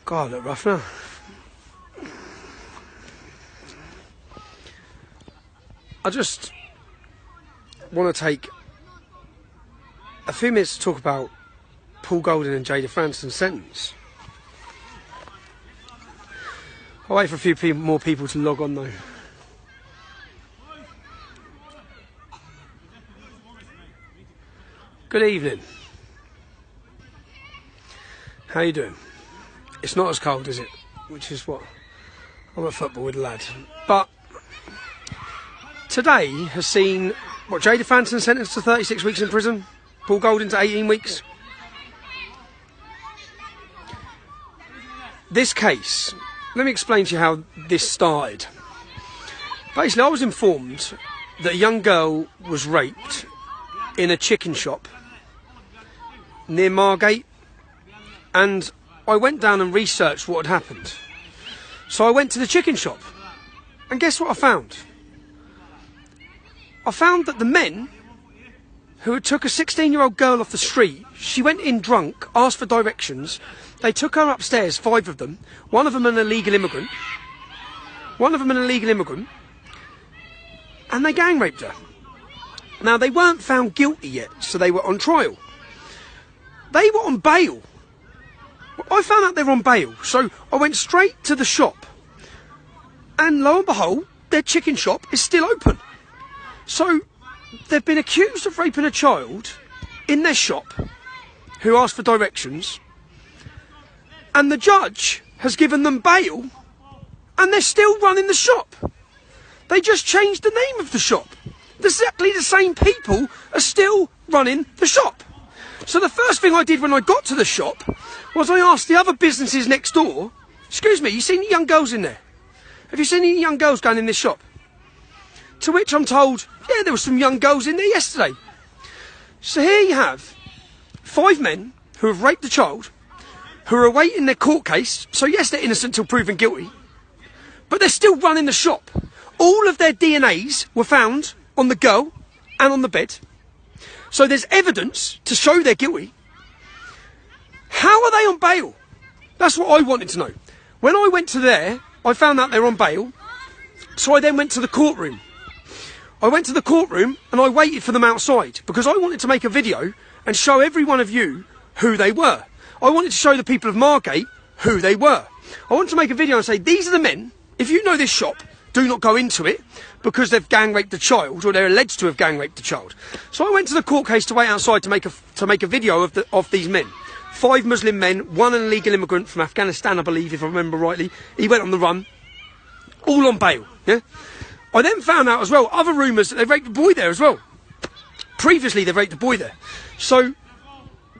God, I look rough now. I just want to take a few minutes to talk about Paul Golding and Jada Franson's sentence. I'll wait for a few more people to log on though. Good evening. How you doing? It's not as cold, is it? Which is what? I'm at football with a lad. But today has seen, what, Jada Franson sentenced to 36 weeks in prison, Paul Golding to 18 weeks. This case, let me explain to you how this started. Basically, I was informed that a young girl was raped in a chicken shop near Margate, and I went down and researched what had happened. So I went to the chicken shop, and guess what I found? I found that the men who had took a 16-year-old girl off the street, she went in drunk, asked for directions, they took her upstairs, 5 of them, one of them an illegal immigrant, and they gang raped her. Now, they weren't found guilty yet, so they were on trial. They were on bail. I found out they were on bail, so I went straight to the shop, and lo and behold, their chicken shop is still open. So they've been accused of raping a child in their shop who asked for directions, and the judge has given them bail, and they're still running the shop. They just changed the name of the shop. Exactly the same people are still running the shop. So the first thing I did when I got to the shop was I asked the other businesses next door, excuse me, you seen any young girls in there? Have you seen any young girls going in this shop? To which I'm told, yeah, there were some young girls in there yesterday. So here you have 5 men who have raped a child, who are awaiting their court case. So yes, they're innocent till proven guilty, but they're still running the shop. All of their DNAs were found on the girl and on the bed. So there's evidence to show they're guilty. How are they on bail? That's what I wanted to know. When I went to there, I found out they were on bail. So I then went to the courtroom. I went to the courtroom and I waited for them outside because I wanted to make a video and show every one of you who they were. I wanted to show the people of Margate who they were. I wanted to make a video and say, these are the men. If you know this shop, do not go into it because they've gang raped a child, or they're alleged to have gang raped a child. So I went to the court case to wait outside to make a video of these men. 5 Muslim men, 1 an illegal immigrant from Afghanistan, I believe, if I remember rightly. He went on the run, all on bail. Yeah. I then found out as well other rumours that they raped a boy there as well. Previously, they raped a boy there. So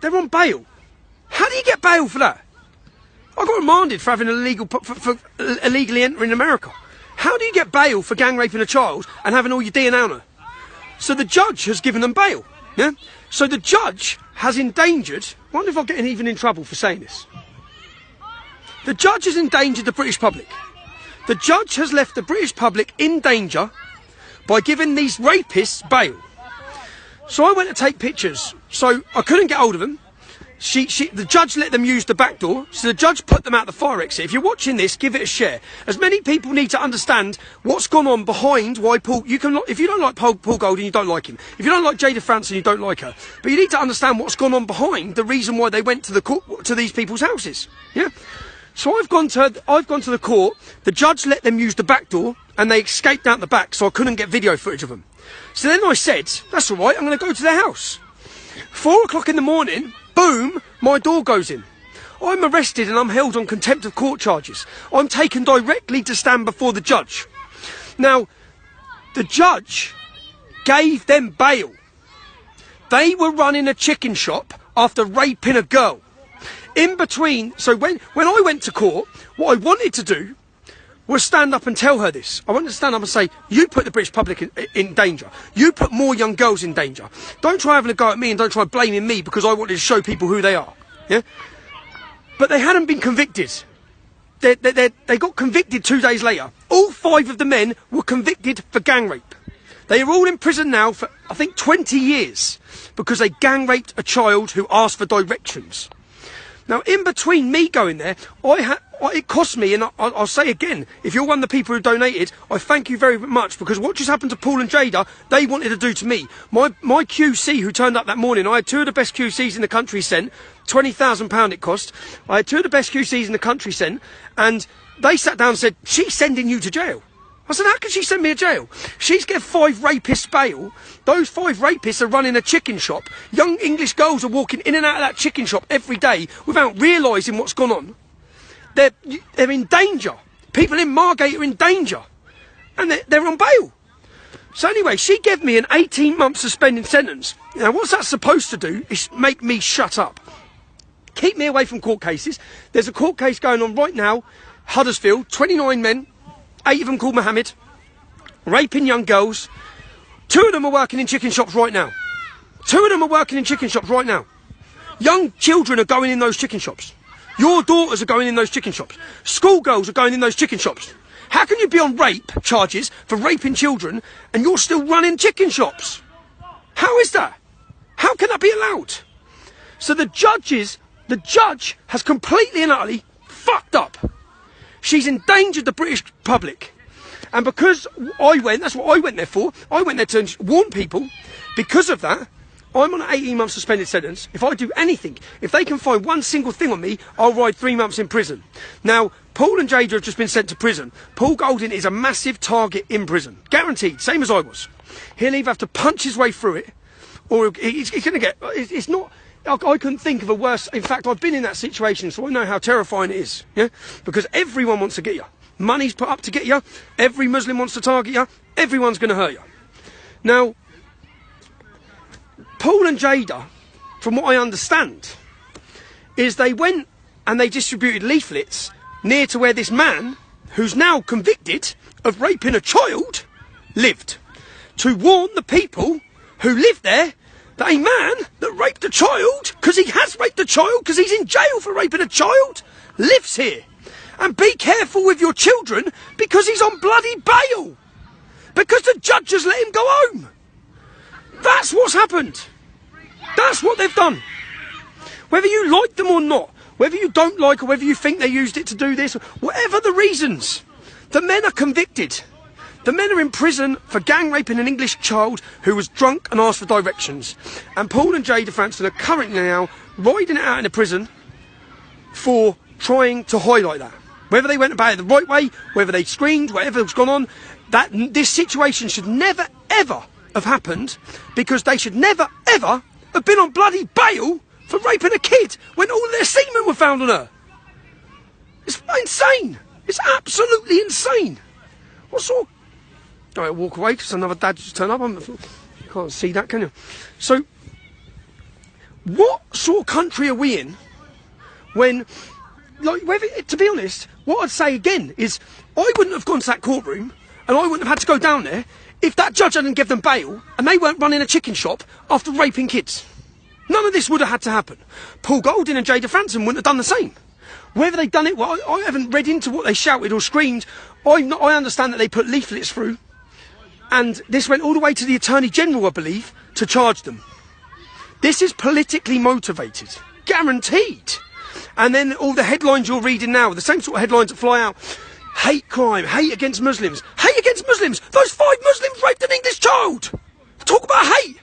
they're on bail. How do you get bail for that? I got remanded for having for illegally entering America. How do you get bail for gang raping a child and having all your DNA on her? So the judge has given them bail. Yeah. So the judge has endangered. I wonder if I'll get even in trouble for saying this. The judge has endangered the British public. The judge has left the British public in danger by giving these rapists bail. So I went to take pictures. So I couldn't get hold of them. The judge let them use the back door, so the judge put them out the fire exit. If you're watching this, give it a share. As many people need to understand what's gone on behind why Paul... if you don't like Paul Golding, you don't like him. If you don't like Jada Franson, you don't like her. But you need to understand what's gone on behind the reason why they went to these people's houses. Yeah. So I've gone to the court. The judge let them use the back door, and they escaped out the back, so I couldn't get video footage of them. So then I said, that's all right, I'm going to go to their house. 4 o'clock in the morning... Boom, my door goes in. I'm arrested and I'm held on contempt of court charges. I'm taken directly to stand before the judge. Now, the judge gave them bail. They were running a chicken shop after raping a girl. In between, so when I went to court, what I wanted to do was stand up and tell her this. I wanted to stand up and say, you put the British public in danger. You put more young girls in danger. Don't try having a go at me and don't try blaming me because I wanted to show people who they are. Yeah? But they hadn't been convicted. They got convicted 2 days later. All 5 of the men were convicted for gang rape. They are all in prison now for, I think, 20 years because they gang raped a child who asked for directions. Now, in between me going there, it cost me, and I'll say again, if you're one of the people who donated, I thank you very much, because what just happened to Paul and Jada, they wanted to do to me. My QC who turned up that morning, I had two of the best QCs in the country sent, £20,000 it cost. I had two of the best QCs in the country sent, and they sat down and said, she's sending you to jail. I said, how can she send me to jail? She's getting 5 rapists bail. Those 5 rapists are running a chicken shop. Young English girls are walking in and out of that chicken shop every day without realising what's gone on. They're in danger. People in Margate are in danger. And they're on bail. So anyway, she gave me an 18-month suspended sentence. Now, what's that supposed to do is make me shut up. Keep me away from court cases. There's a court case going on right now, Huddersfield, 29 men. 8 of them called Mohammed, raping young girls. 2 of them are working in chicken shops right now. 2 of them are working in chicken shops right now. Young children are going in those chicken shops. Your daughters are going in those chicken shops. Schoolgirls are going in those chicken shops. How can you be on rape charges for raping children and you're still running chicken shops? How is that? How can that be allowed? So the judge has completely and utterly fucked up. She's endangered the British public. And because that's what I went there for. I went there to warn people. Because of that, I'm on an 18-month suspended sentence. If I do anything, if they can find one single thing on me, I'll ride 3 months in prison. Now, Paul and Jada have just been sent to prison. Paul Golding is a massive target in prison. Guaranteed, same as I was. He'll either have to punch his way through it, or he's going to get... It's not... I couldn't think of a worse... In fact, I've been in that situation, so I know how terrifying it is. Yeah, because everyone wants to get you. Money's put up to get you. Every Muslim wants to target you. Everyone's going to hurt you. Now, Paul and Jada, from what I understand, is they went and they distributed leaflets near to where this man, who's now convicted of raping a child, lived, to warn the people who live there that a man that raped a child, because he has raped a child, because he's in jail for raping a child, lives here. And be careful with your children, because he's on bloody bail. Because the judge has let him go home. That's what's happened. That's what they've done. Whether you like them or not, whether you don't like or whether you think they used it to do this, whatever the reasons, the men are convicted. The men are in prison for gang raping an English child who was drunk and asked for directions. And Paul and Jada Franston are currently now riding it out in a prison for trying to highlight that. Whether they went about it the right way, whether they screamed, whatever's gone on, this situation should never, ever have happened, because they should never, ever have been on bloody bail for raping a kid when all their semen were found on her. It's insane. It's absolutely insane. What sort of... I walk away because another dad just turned up. You can't see that, can you? So, what sort of country are we in when, like, to be honest, what I'd say again is I wouldn't have gone to that courtroom and I wouldn't have had to go down there if that judge hadn't given them bail and they weren't running a chicken shop after raping kids. None of this would have had to happen. Paul Golding and Jada Franston wouldn't have done the same. Whether they'd done it, well, I haven't read into what they shouted or screamed. I understand that they put leaflets through. And this went all the way to the Attorney General, I believe, to charge them. This is politically motivated. Guaranteed. And then all the headlines you're reading now, the same sort of headlines that fly out. Hate crime, hate against Muslims. Hate against Muslims! Those 5 Muslims raped an English child! Talk about hate!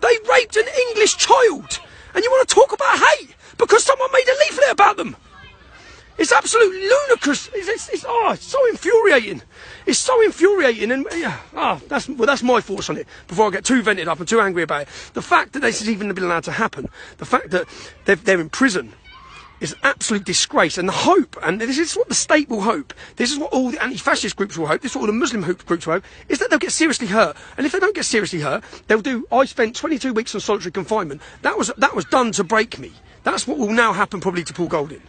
They raped an English child! And you want to talk about hate because someone made a leaflet about them! It's absolutely ludicrous. It's so infuriating. It's so infuriating, and that's my thoughts on it. Before I get too vented up and too angry about it, the fact that this has even been allowed to happen, the fact that they're in prison, is an absolute disgrace. And the hope, and this is what the state will hope. This is what all the anti-fascist groups will hope. This is what all the Muslim groups will hope. Is that they'll get seriously hurt. And if they don't get seriously hurt, they'll do. I spent 22 weeks on solitary confinement. That was done to break me. That's what will now happen probably to Paul Golding.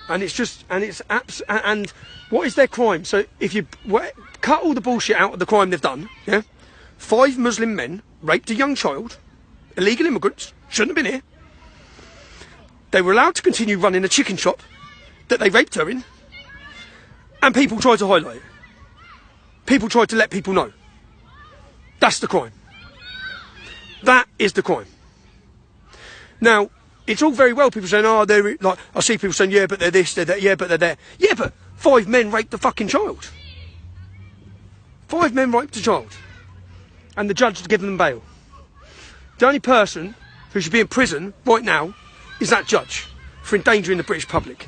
And it's just, and what is their crime? So if you cut all the bullshit out of the crime they've done, yeah, 5 Muslim men raped a young child, illegal immigrants, shouldn't have been here. They were allowed to continue running a chicken shop that they raped her in, and people tried to highlight it. People tried to let people know. That's the crime. That is the crime. Now, it's all very well people saying, oh, they're like, I see people saying, yeah, but they're this, they're that, yeah, but they're there. Yeah, but 5 men raped the fucking child. 5 men raped a child. And the judge has given them bail. The only person who should be in prison right now is that judge for endangering the British public.